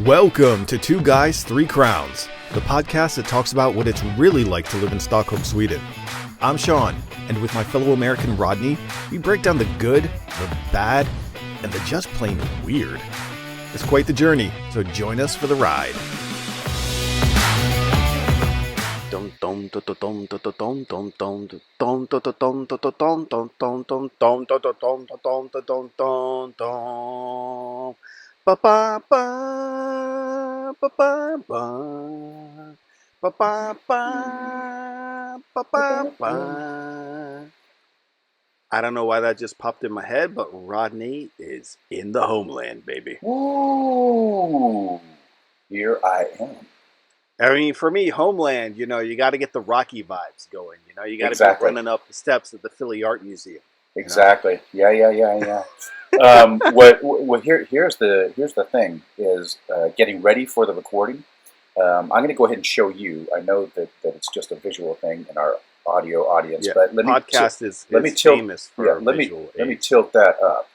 Welcome to Two Guys, Three Crowns, the podcast that talks about what it's really like to live in Stockholm, Sweden. I'm Sean, and with my fellow American Rodney, we break down the good, the bad, and the just plain weird. It's quite the journey, so join us for the ride. Ba ba ba ba ba ba ba ba ba ba ba ba. I don't know why that just popped in my head, but Rodney is in the homeland, baby. Ooh, here I am. I mean, for me, homeland, you know, you got to get the Rocky vibes going. You know, you got to Exactly. be running up the steps at the Philly Art Museum. Exactly. Yeah. Here's the thing: is getting ready for the recording. I'm going to go ahead and show you. I know that it's just a visual thing in our audio audience, Yeah, but let podcast me is tilt, famous for visual let me aids. tilt that up,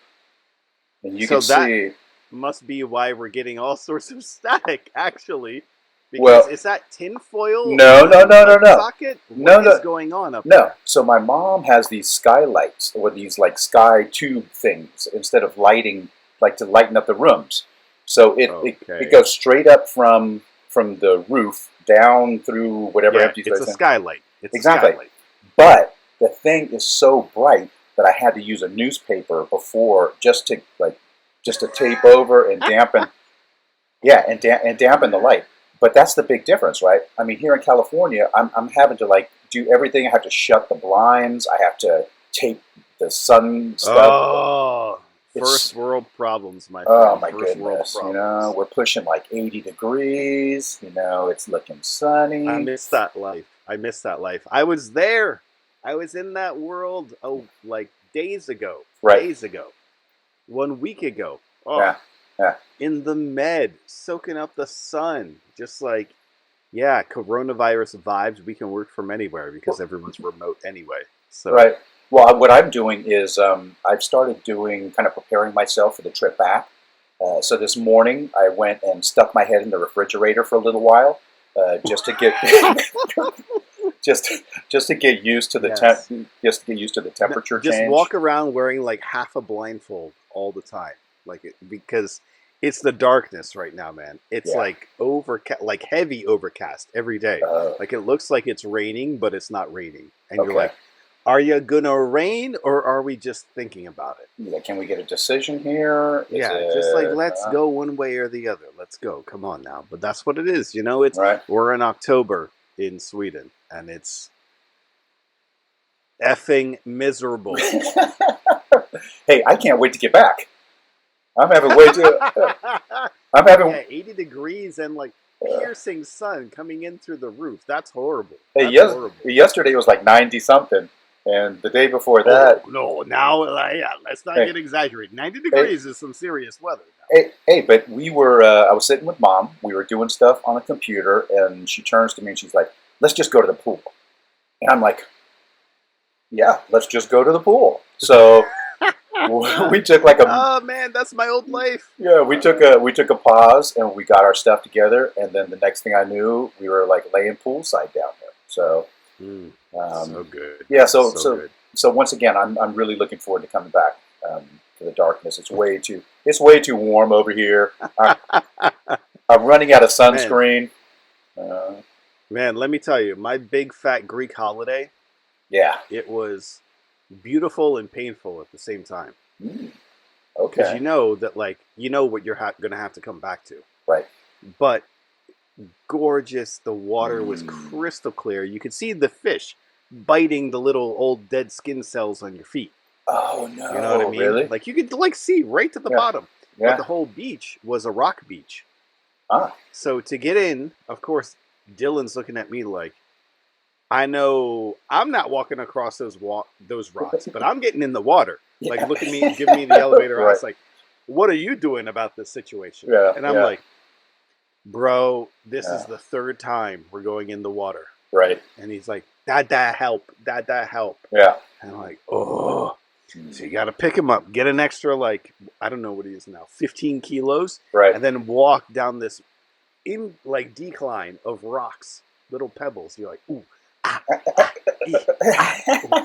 and you can that see. Must be why we're getting all sorts of static, actually. Because Well, is that tinfoil? No. Socket? What is going on up No. there? So my mom has these skylights, or these like sky tube things, instead of lighting, like to lighten up the rooms. So it goes straight up from the roof down through whatever empty space. It's a skylight. Exactly. A skylight. But the thing is so bright that I had to use a newspaper before just to tape over and dampen. and dampen the light. But that's the big difference, right? I mean, here in California, I'm having to like do everything. I have to shut the blinds. I have to tape the sun stuff. Oh, first world problems, my friend. Oh my first world goodness! problems. You know, we're pushing like 80 degrees. You know, it's looking sunny. I miss that life. I was there. I was in that world. Oh, like days ago. Right. Days ago. 1 week ago. Oh. Yeah. In the Med, soaking up the sun. Just like, coronavirus vibes. We can work from anywhere because everyone's remote anyway. So right. Well, what I'm doing is I've started preparing myself for the trip back. So this morning I went and stuck my head in the refrigerator for a little while, just to get just to get used to the temperature change. Just walk around wearing like half a blindfold all the time, because it's the darkness right now, man. It's like like heavy overcast every day. Like it looks like it's raining, but it's not raining, and you're like, are you gonna rain or are we just thinking about it? Yeah, can we get a decision here? Just like let's go one way or the other. Let's go. Come on now. But that's what it is. You know, we're in October in Sweden, and it's effing miserable. Hey, I can't wait to get back. I'm having 80 degrees and like piercing sun coming in through the roof. That's horrible. Hey, horrible. Yesterday was like 90 something, and the day before that. Let's not get exaggerated. 90 degrees is some serious weather. Hey, but we were. I was sitting with Mom. We were doing stuff on a computer, and she turns to me and she's like, "Let's just go to the pool." And I'm like, "Yeah, let's just go to the pool." So. We took like oh man, that's my old life. Yeah, we took a pause and we got our stuff together, and then the next thing I knew, we were like laying poolside down there. So, so good. Yeah, so good. So once again, I'm really looking forward to coming back to the darkness. It's way too warm over here. I'm running out of sunscreen. Man, let me tell you, my big fat Greek holiday. Yeah, it was beautiful and painful at the same time. Okay. Because you know that, like, you know what you're going to have to come back to. Right. But gorgeous. The water was crystal clear. You could see the fish biting the little old dead skin cells on your feet. Oh, no. You know what I mean? Really? Like, you could, like, see right to the bottom. Yeah. But the whole beach was a rock beach. Ah. So to get in, of course, Dylan's looking at me like, I know I'm not walking across those rocks, but I'm getting in the water. Yeah. Like, look at me, give me the elevator. Right. I was like, what are you doing about this situation? Yeah. And I'm like, bro, this is the third time we're going in the water. Right. And he's like, Dada, help. Dada, help. Yeah. And I'm like, oh. So you got to pick him up, get an extra, like, I don't know what he is now, 15 kilos, Right. and then walk down this decline of rocks, little pebbles. You're like, ooh, ah, ah,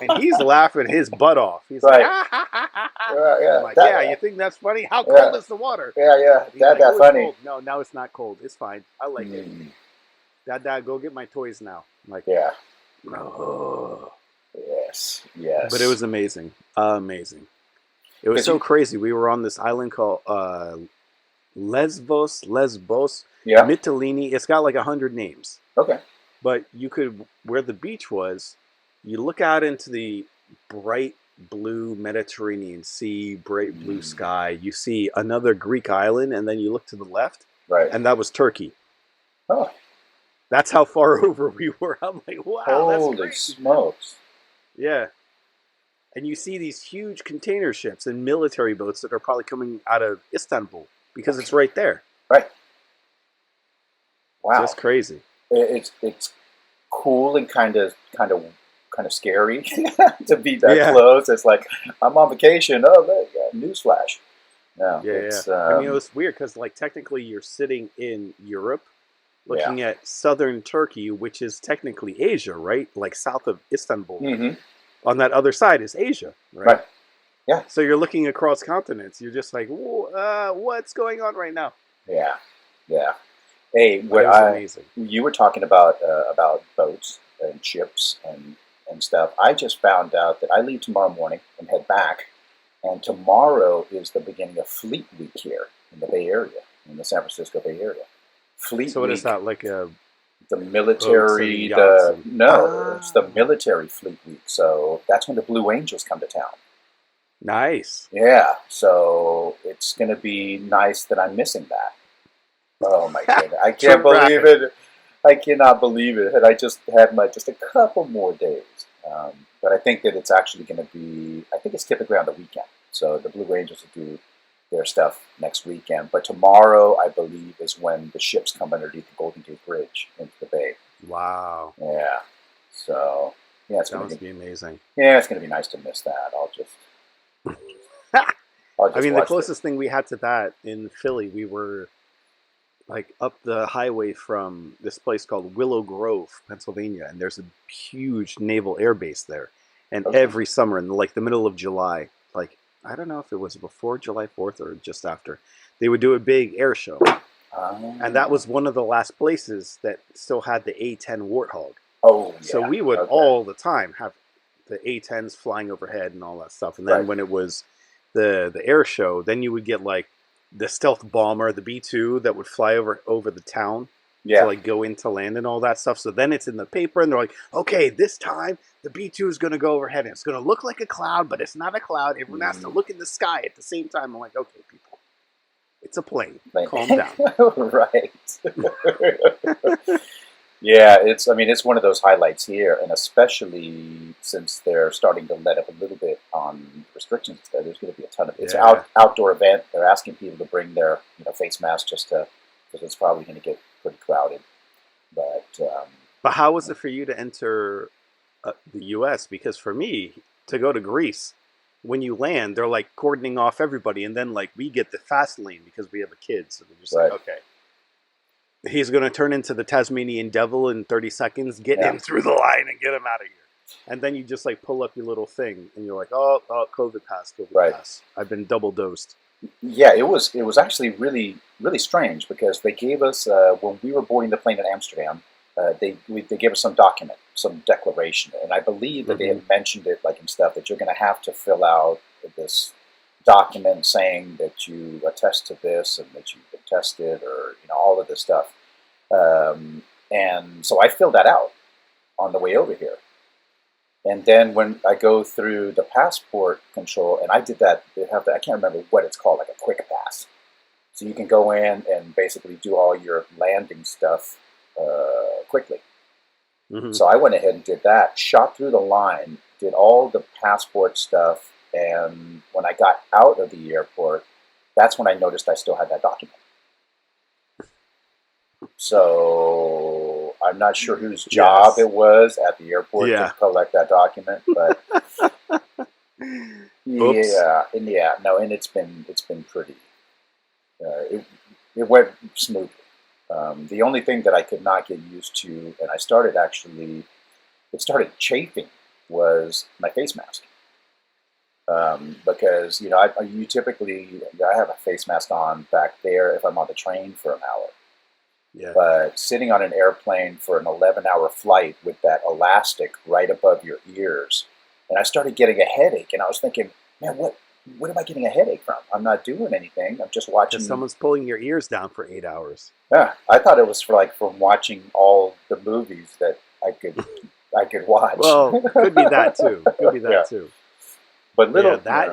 and he's laughing his butt off. He's Right. like, ah, ha, ha, ha, ha. Yeah, I'm like, yeah, you think that's funny? How cold is the water? Yeah. He's like, That's funny. Cold. No, now it's not cold. It's fine. I like it. Dad, go get my toys now. I'm like, yeah. Oh. Yes. But it was amazing. Amazing. It was so crazy. We were on this island called Lesbos, Mytilene. It's got like 100 names. Okay. But you could, where the beach was, you look out into the bright blue Mediterranean Sea, bright blue sky. You see another Greek island, and then you look to the left, right, and that was Turkey. Oh. That's how far over we were. I'm like, wow, holy that's smokes. Yeah. And you see these huge container ships and military boats that are probably coming out of Istanbul because it's right there. Right. Wow. Just crazy. It's cool and kind of scary to be that close. It's like, I'm on vacation. Oh, newsflash. No, I mean, it was weird because, like, technically you're sitting in Europe looking at southern Turkey, which is technically Asia, right? Like south of Istanbul. Mm-hmm. On that other side is Asia, right? Yeah. So you're looking across continents. You're just like, what's going on right now? Yeah. Hey, amazing. You were talking about boats and ships and stuff. I just found out that I leave tomorrow morning and head back, and tomorrow is the beginning of Fleet Week here in the Bay Area, in the San Francisco Bay Area. Fleet So what Week, is that, like the military? It's the military Fleet Week. So that's when the Blue Angels come to town. Nice. Yeah. So it's going to be nice that I'm missing that. Oh my goodness! I can't believe it. I cannot believe it. And I just had just a couple more days. But I think that it's actually going to be. I think it's typically on the weekend. So the Blue Angels will do their stuff next weekend. But tomorrow, I believe, is when the ships come underneath the Golden Gate Bridge into the bay. Wow. Yeah. So it's going to be amazing. Yeah, it's going to be nice to miss that. I'll just I mean, the closest thing we had to that in Philly, we were like up the highway from this place called Willow Grove, Pennsylvania, and there's a huge naval air base there. And every summer in like the middle of July, like I don't know if it was before July 4th or just after, they would do a big air show. And that was one of the last places that still had the A-10 Warthog. Oh, yeah. So we would all the time have the A-10s flying overhead and all that stuff. And then when it was the air show, then you would get like the stealth bomber, the B-2 that would fly over the town to like go into land and all that stuff. So then it's in the paper and they're like, okay, this time the B-2 is going to go overhead and it's going to look like a cloud, but it's not a cloud. Everyone has to look in the sky at the same time. I'm like, okay, people, it's a plane. Calm down. Right. Yeah, it's one of those highlights here, and especially since they're starting to let up a little bit on restrictions. There's going to be a ton of it's an outdoor event. They're asking people to bring their face masks because it's probably going to get pretty crowded. But how was it for you to enter the U.S.? Because for me to go to Greece, when you land, they're like cordoning off everybody, and then like we get the fast lane because we have a kid, so they're just like, okay. He's going to turn into the Tasmanian devil in 30 seconds, get him through the line and get him out of here. And then you just like pull up your little thing and you're like, oh, COVID pass. I've been double dosed. Yeah, it was actually really, really strange because they gave us, when we were boarding the plane in Amsterdam, they gave us some document, some declaration. And I believe that they had mentioned it like in stuff that you're going to have to fill out this document saying that you attest to this and that you've been tested or all of this stuff. And so I filled that out on the way over here. And then when I go through the passport control, and I did that, they have I can't remember what it's called, like a quick pass. So you can go in and basically do all your landing stuff quickly. So I went ahead and did that, shot through the line, did all the passport stuff, and when I got out of the airport, that's when I noticed I still had that document. So I'm not sure whose job it was at the airport to collect that document, but Oops. No, and it's been pretty. It went smoothly. The only thing that I could not get used to, and it started chafing, was my face mask. Because I have a face mask on back there if I'm on the train for an hour. Yeah. But sitting on an airplane for an 11-hour flight with that elastic right above your ears, and I started getting a headache, and I was thinking, man, what am I getting a headache from? I'm not doing anything. I'm just watching. Someone's pulling your ears down for 8 hours. Yeah, I thought it was from watching all the movies that I could watch. Well, could be that too. Could be that too. But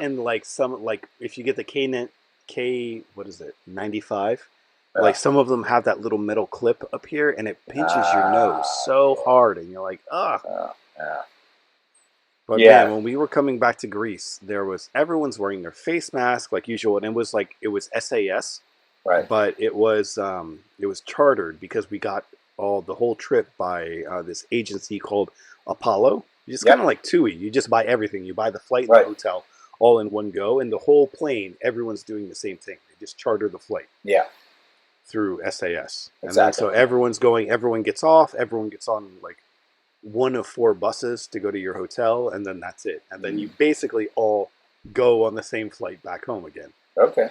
and like some, like if you get the what is it, 95? Like some of them have that little metal clip up here, and it pinches your nose so hard, and you're like, ugh. But man, when we were coming back to Greece, everyone's wearing their face mask like usual, and it was SAS, right? But it was chartered because we got the whole trip by this agency called Apollo. You just kind of like TUI. You just buy everything. You buy the flight and the hotel all in one go, and the whole plane. Everyone's doing the same thing. They just charter the flight. Yeah. Through SAS, exactly. And then so everyone's going. Everyone gets off. Everyone gets on like one of 4 buses to go to your hotel, and then that's it. And then you basically all go on the same flight back home again. Okay.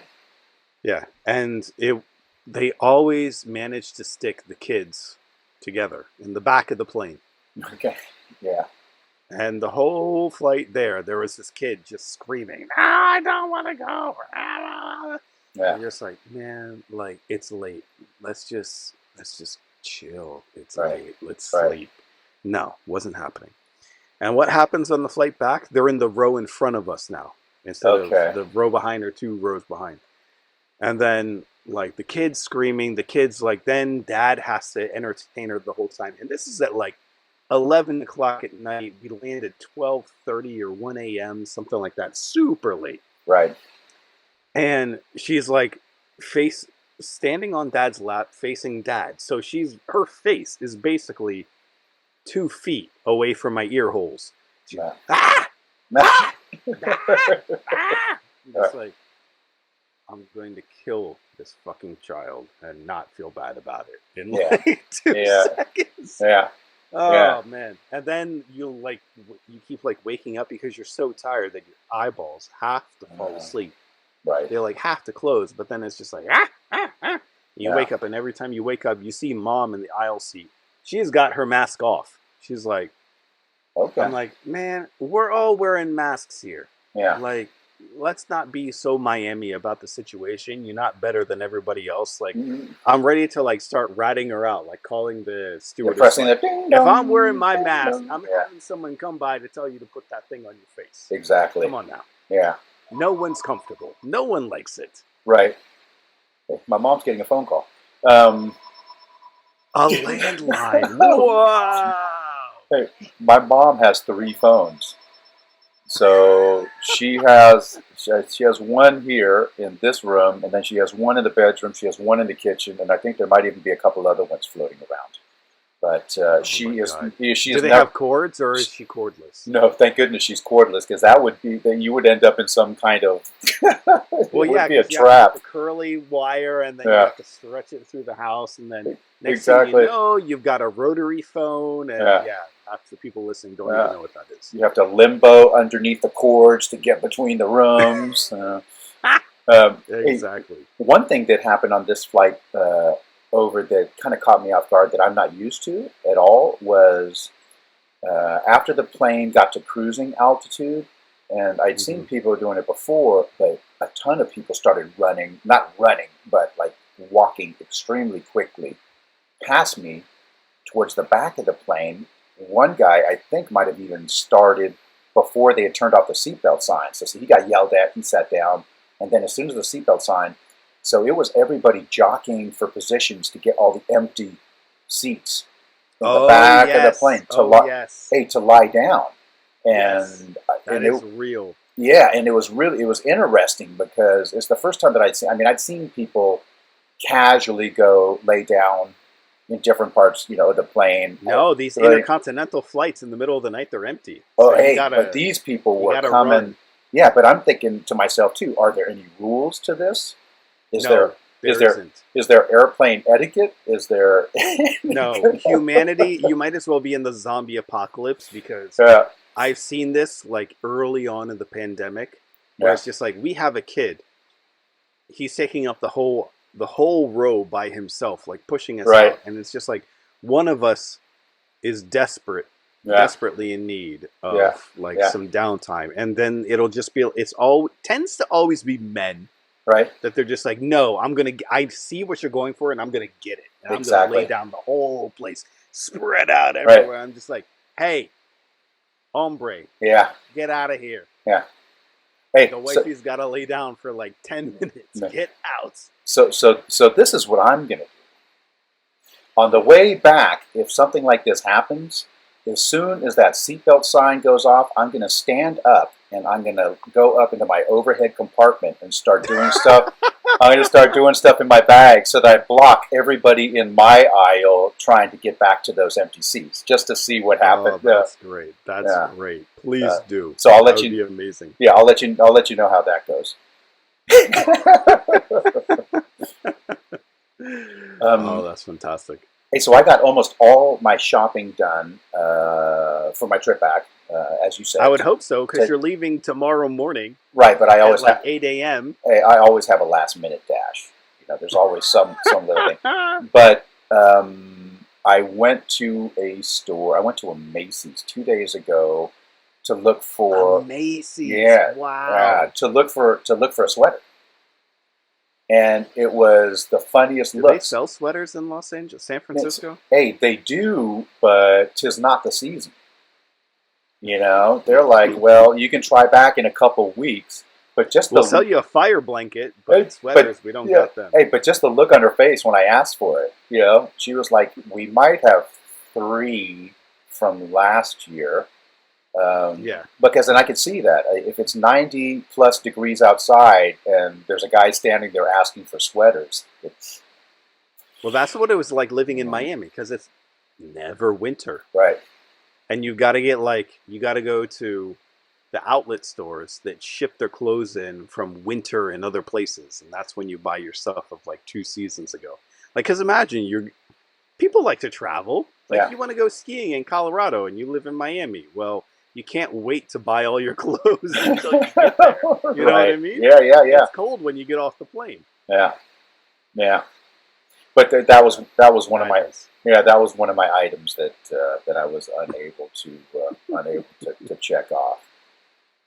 Yeah, and they always manage to stick the kids together in the back of the plane. Okay. Yeah. And the whole flight there was this kid just screaming, "No, I don't want to go." Yeah. And you're just like, man, like it's late. Let's just chill. It's late. Let's sleep. No, wasn't happening. And what happens on the flight back? They're in the row in front of us now instead of the row behind or 2 rows behind. And then like the kids screaming, then dad has to entertain her the whole time. And this is at like 11 o'clock at night. We landed 12:30 or 1 a.m., something like that. Super late. Right. And she's like standing on dad's lap facing dad. So her face is basically 2 feet away from my ear holes. She's just like, I'm going to kill this fucking child and not feel bad about it in like 2 seconds. Yeah. Oh man. And then you keep like waking up because you're so tired that your eyeballs have to fall asleep. Right. They like have to close, but then it's just like You wake up, and every time you wake up, you see mom in the aisle seat. She's got her mask off. She's like, okay. I'm like, man, we're all wearing masks here. Yeah. Like, let's not be so Miami about the situation. You're not better than everybody else. Like, I'm ready to like start ratting her out, like calling the stewardess. Pressing like, ding, if I'm wearing my mask, I'm having someone come by to tell you to put that thing on your face. Exactly. Come on now. Yeah. No one's comfortable. No one likes it. Right. My mom's getting a phone call. A landline. Wow. Hey, my mom has 3 phones. So she has one here in this room, and then she has one in the bedroom, she has one in the kitchen, and I think there might even be a couple other ones floating around. But she Do they have cords, or is she cordless? No, thank goodness she's cordless, because then you would end up in some kind of well, would be a trap. You have the curly wire, and then you have to stretch it through the house, and then next thing you know, you've got a rotary phone, and half the people listening don't even know what that is. You have to limbo underneath the cords to get between the rooms. Exactly. One thing that happened on this flight over that kind of caught me off guard that I'm not used to at all was after the plane got to cruising altitude, and I'd seen people doing it before, but a ton of people started not running, but like walking extremely quickly past me towards the back of the plane. One guy, I think, might have even started before they had turned off the seatbelt sign. So he got yelled at, he sat down, and then as soon as the seatbelt sign, so it was everybody jockeying for positions to get all the empty seats in the back of the plane to lie down. And that is real. Yeah, and it was interesting because it's the first time that I'd seen people casually go lay down in different parts, of the plane. No, these intercontinental flights in the middle of the night, they're empty. Oh, so but these people were coming. Yeah, but I'm thinking to myself too, are there any rules to this? Is No, is there isn't. is there airplane etiquette? Is there No, humanity, you might as well be in the zombie apocalypse, because uh, I've seen this like early on in the pandemic, where yeah, it's just like we have a kid, he's taking up the whole row by himself, like pushing us right. out, and it's just like one of us is Yeah, desperately in need yeah, of like yeah, some downtime, and then it'll just be it's all tends to always be men right. that they're just like, no, I see what you're going for, and I'm gonna get it, and I'm gonna lay Exactly. down the whole place, spread out Right. everywhere. I'm just like, hey, hombre, Yeah, get out of here. yeah. Hey, The so wifey's got to lay down for like 10 minutes. no. Get out. so this is what I'm gonna do. On the way back, if something like this happens, as soon as that seatbelt sign goes off, I'm going to stand up and I'm going to go up into my overhead compartment and start doing stuff. I'm going to start doing stuff in my bag so that I block everybody in my aisle trying to get back to those empty seats, just to see what happens. Oh, that's great. That's Yeah. great. Please do. So I'll That let would you. be amazing. Yeah, I'll let you know how that goes. Oh, that's fantastic. Hey, so I got almost all my shopping done for my trip back, as you said. I would hope so, because to- you're leaving tomorrow morning Right, but I at always like have 8 a.m. I always have a last minute dash. You know, there's always some little thing. But I went to a store. I went to a Macy's 2 days ago to look for Macy's. yeah, Wow. to look for a sweater, and it was the funniest Do they looks. sell sweaters in Los Angeles, San Francisco? Hey, they do, but 'tis not the season. You know, they're like, well, you can try back in a couple weeks, but just We'll the sell you a fire blanket, but Hey, sweaters, we don't yeah, got them. hey, but just the look on her face when I asked for it, you know, she was like, we might have 3 from last year. Yeah. Because then I could see that if it's 90 plus degrees outside and there's a guy standing there asking for sweaters, it's Well, that's what it was like living in Miami, because it's never winter. right. And you got to go to the outlet stores that ship their clothes in from winter and other places. And that's when you buy your stuff of like 2 seasons ago. Like, because imagine people like to travel. Like, Yeah. you want to go skiing in Colorado and you live in Miami. Well, you can't wait to buy all your clothes until you get there. You know what I mean? Yeah, yeah, yeah, It's cold when you get off the plane. yeah, yeah. But that was one of my that was one of my items that I was unable to check off.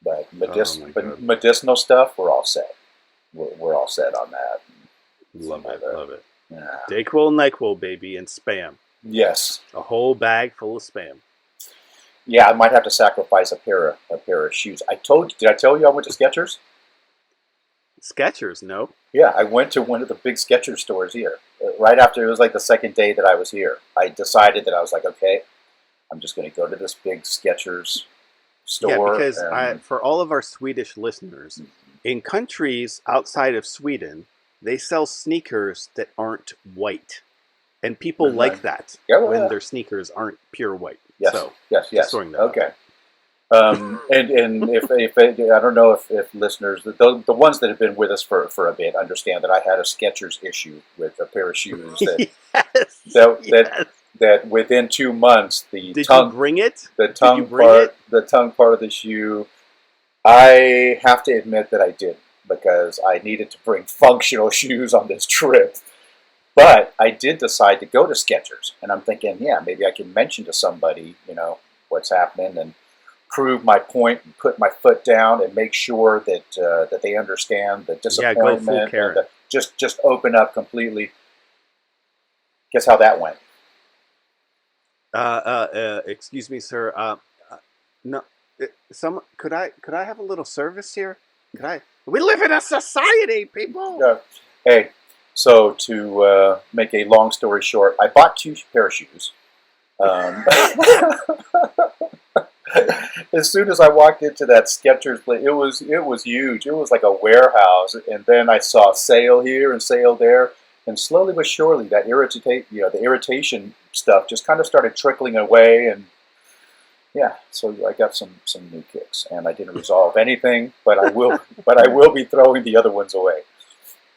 But medicinal stuff, we're all set. We're all set on that. Love it. Yeah. Dayquil, NyQuil, baby, and Spam. Yes. A whole bag full of Spam. Yeah, I might have to sacrifice a pair of shoes. Did I tell you I went to Skechers? Skechers, no? Yeah, I went to one of the big Skechers stores here. Right after, it was like the second day that I was here. I decided that I was like, okay, I'm just going to go to this big Skechers store. Yeah, because for all of our Swedish listeners, in countries outside of Sweden, they sell sneakers that aren't white. And people like that when their sneakers aren't pure white. Yes, so, yes. That okay. And if I don't know if listeners, the ones that have been with us for a bit understand that I had a Skechers issue with a pair of shoes that within 2 months the tongue part of the shoe, I have to admit that I did, because I needed to bring functional shoes on this trip. But I did decide to go to Skechers, and I'm thinking, yeah, maybe I can mention to somebody, you know, what's happening and prove my point and put my foot down and make sure that that they understand the disappointment. Yeah, go full Karen. And just open up completely. Guess how that went? Excuse me, sir. No, could I have a little service here? We live in a society, people. Hey, so to make a long story short, I bought 2 pair of shoes. As soon as I walked into that Skechers place, it was huge. It was like a warehouse, and then I saw sale here and sale there, and slowly but surely that the irritation stuff just kind of started trickling away, and Yeah, so I got some new kicks, and I didn't resolve anything, but I will. But I will be throwing the other ones away.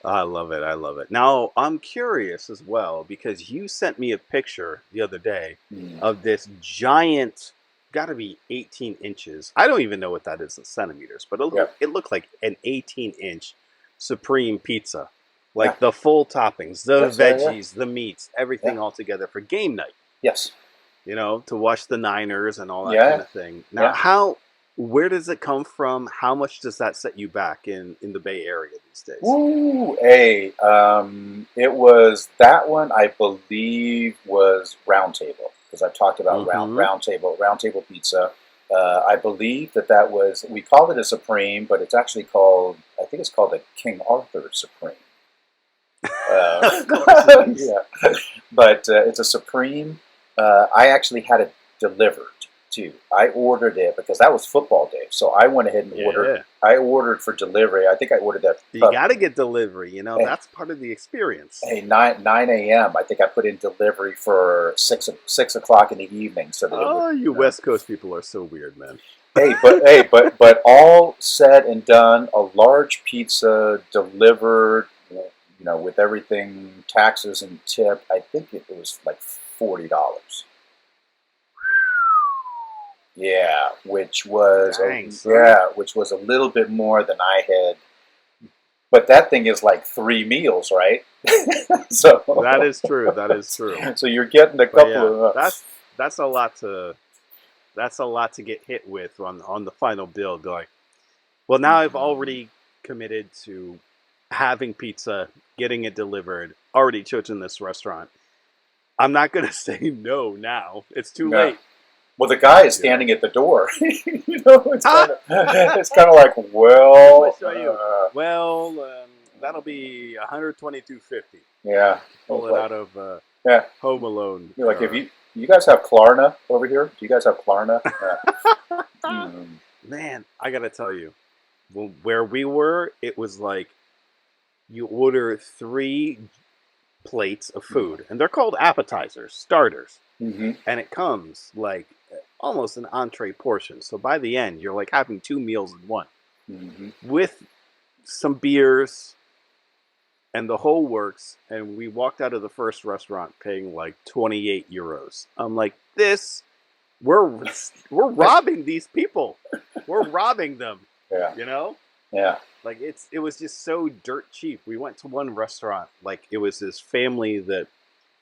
I love it. I love it. Now, I'm curious as well because you sent me a picture the other day of this giant, got to be 18 inches. I don't even know what that is in centimeters, but it looked like an 18-inch Supreme pizza. Like the full toppings, the veggies, the meats, everything all together for game night. Yes. You know, to watch the Niners and all that kind of thing. Now, where does it come from? How much does that set you back in the Bay Area these days? Ooh, it was that one. I believe was Round Table because I talked about Round Table Pizza. I believe that was, we called it a Supreme, but it's actually called, I think it's called a King Arthur Supreme. But it's a Supreme. I actually had it delivered too. I ordered it because that was football day, so I went ahead and ordered. I ordered for delivery. I think I ordered that. You got to get delivery. You know, that's part of the experience. Hey, 9 a.m. I think I put in delivery for 6 o'clock in the evening. So that you West Coast people are so weird, man. but all said and done, a large pizza delivered. You know, with everything, taxes and tip, I think it was like $40. Yeah, which was which was a little bit more than I had. But that thing is like 3 meals, right? So that is true. That is true. So you're getting a couple of that's a lot to get hit with on the final bill. Like, well, now I've already committed to having pizza, getting it delivered, already chosen this restaurant. I'm not going to say no now. It's too late. Well, the guy is standing at the door. You know, it's kind of like, well, that'll be $122.50. Yeah, pull it out of Home Alone. You're like, if you guys have Klarna over here? Do you guys have Klarna? Man, I gotta tell you, where we were, it was like you order 3 plates of food, and they're called appetizers, starters, and it comes like almost an entree portion. So by the end, you're like having 2 meals in one, with some beers and the whole works. And we walked out of the first restaurant paying like 28 euros. I'm like, we're robbing these people. We're robbing them. Yeah. You know? Yeah. Like it was just so dirt cheap. We went to one restaurant, like it was this family that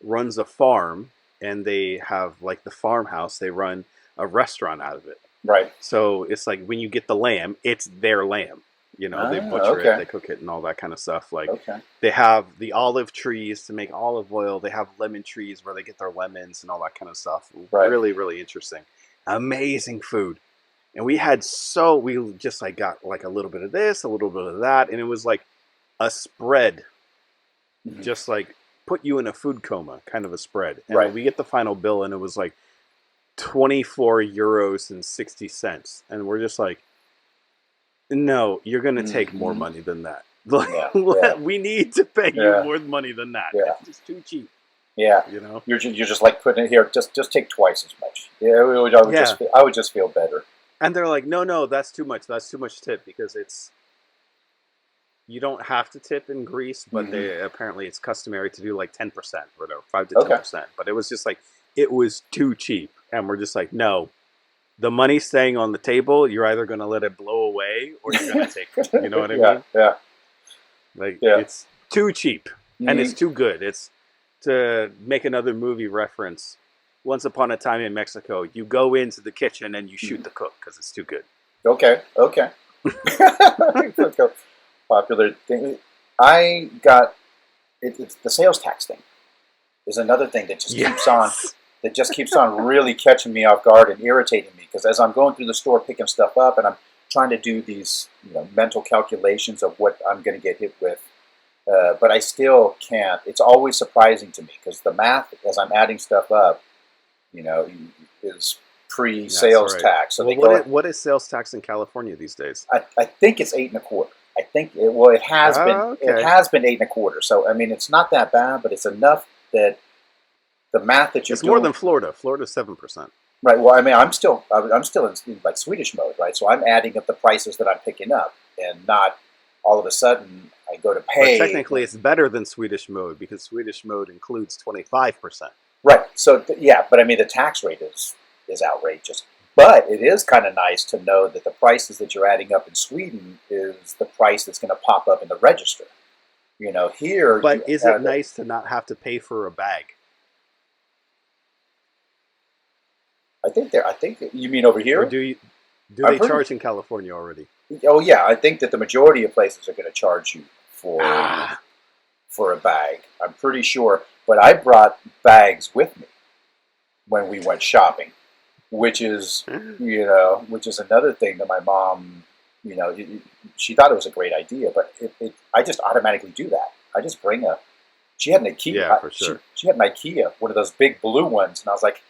runs a farm, and they have like the farmhouse, they run a restaurant out of it. Right. So it's like when you get the lamb, it's their lamb. You know, they butcher it, they cook it, and all that kind of stuff. Like they have the olive trees to make olive oil. They have lemon trees where they get their lemons and all that kind of stuff. Right. Really, really interesting. Amazing food. And we just like got like a little bit of this, a little bit of that. And it was like a spread, just like put you in a food coma kind of a spread. And we get the final bill, and it was like 24 euros and 60 cents. And we're just like, no, you're going to take more money than that. We need to pay you more money than that. Yeah. It's just too cheap. Yeah. You know, you're just like putting it here. Just take twice as much. Yeah. I would just feel better. And they're like, no, that's too much. That's too much tip, because you don't have to tip in Greece, but apparently it's customary to do like 10% or whatever, 5 to 10%. But it was just like, it was too cheap. And we're just like, no, the money's staying on the table. You're either going to let it blow away or you're going to take it. You know what I mean? Yeah. Like, it's too cheap and it's too good. It's, to make another movie reference, Once Upon a Time in Mexico, you go into the kitchen and you shoot the cook because it's too good. Okay. Popular thing. I got it's the sales tax thing is another thing that just keeps on really catching me off guard and irritating me, because as I'm going through the store picking stuff up and I'm trying to do these mental calculations of what I'm going to get hit with, but I still can't. It's always surprising to me because the math as I'm adding stuff up, is pre-sales tax. So what is sales tax in California these days? I think it's 8.25%. I think it has been. Okay. It has been 8.25%. So I mean, it's not that bad, but it's enough that the math that you're doing. It's more than Florida. Florida's 7%. Right. Well, I mean, I'm still in like Swedish mode, right? So I'm adding up the prices that I'm picking up, and not all of a sudden I go to pay. But technically, it's better than Swedish mode because Swedish mode includes 25%. Right. So yeah, but I mean, the tax rate is outrageous. But it is kind of nice to know that the prices that you're adding up in Sweden is the price that's going to pop up in the register. You know, here. But is it nice to not have to pay for a bag? I think you mean over here. Or do they charge in California already? Oh yeah, I think that the majority of places are going to charge you for a bag. I'm pretty sure. But I brought bags with me when we went shopping, which is another thing that my mom, she thought it was a great idea, but I just automatically do that. I just bring she had an IKEA. Yeah, for sure. She had an IKEA, one of those big blue ones, and I was like,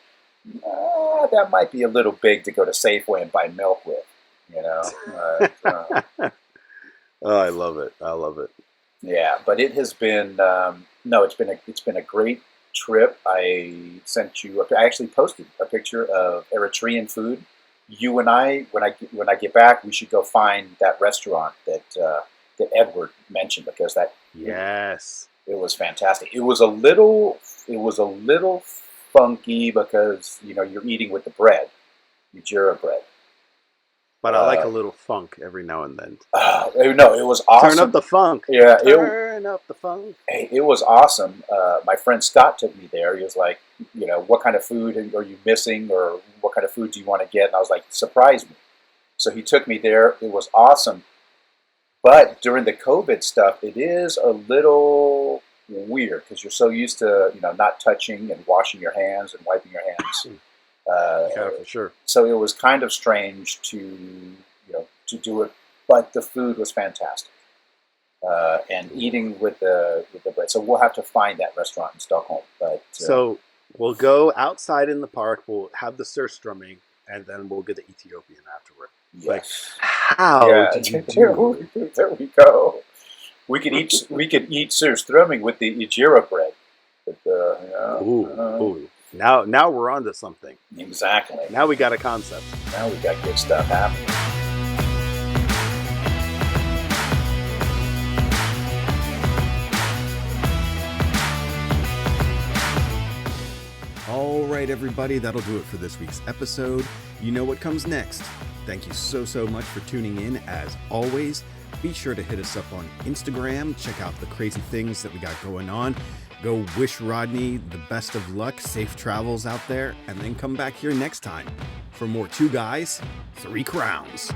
that might be a little big to go to Safeway and buy milk with, Oh, I love it. I love it. Yeah, but it has been it's been a great trip. I actually posted a picture of Eritrean food. You and I, when I get back, we should go find that restaurant that Edward mentioned, because yes, it was fantastic. It was a little funky because you're eating with the bread, injera bread. But I like a little funk every now and then. No, it was awesome. Turn up the funk. Yeah, turn up the funk. It was awesome. My friend Scott took me there. He was like, what kind of food are you missing, or what kind of food do you want to get? And I was like, surprise me. So he took me there. It was awesome. But during the COVID stuff, it is a little weird because you're so used to not touching and washing your hands and wiping your hands. Yeah, for sure. So it was kind of strange to do it, but the food was fantastic, and eating with the bread. So we'll have to find that restaurant in Stockholm. But so we'll go outside in the park. We'll have the surstrumming, and then we'll get the Ethiopian afterward. Yes. Like, how did you do it? There we go. We could eat surströmming with the injera bread. Ooh. Now we're on to something. Exactly. Now we got a concept. Now we got good stuff happening. All right, everybody, that'll do it for this week's episode. You know what comes next. Thank you so much for tuning in. As always, be sure to hit us up on Instagram. Check out the crazy things that we got going on. Go wish Rodney the best of luck, safe travels out there, and then come back here next time for more Two Guys, Three Crowns.